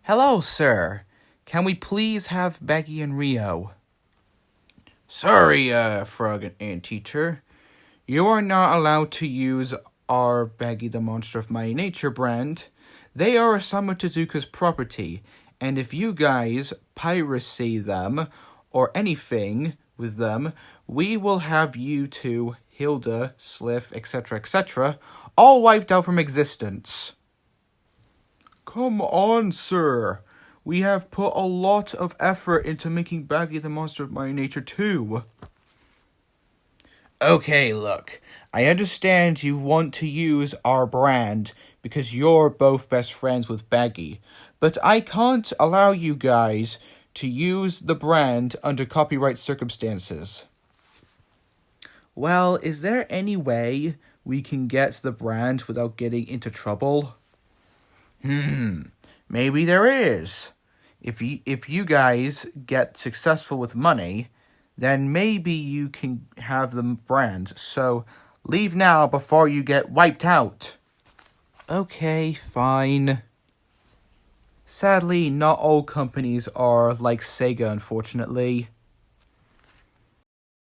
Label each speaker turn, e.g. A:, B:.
A: Hello, sir. Can we please have Bagi and Rio?
B: Sorry, Frog and Teacher. You are not allowed to use our Bagi the Monster of My Nature brand. They are Osamu Tezuka's property, and if you guys piracy them or anything with them, we will have you two, Hilda, Sliff, etc., all wiped out from existence.
A: Come on, sir. We have put a lot of effort into making Bagi the Monster of My Nature too.
B: Okay, look. I understand you want to use our brand because you're both best friends with Bagi, but I can't allow you guys to use the brand under copyright circumstances.
A: Well, is there any way we can get the brand without getting into trouble?
B: Maybe there is. If you guys get successful with money, then maybe you can have the brand. So leave now before you get wiped out.
A: Okay, fine. Sadly, not all companies are like Sega, unfortunately.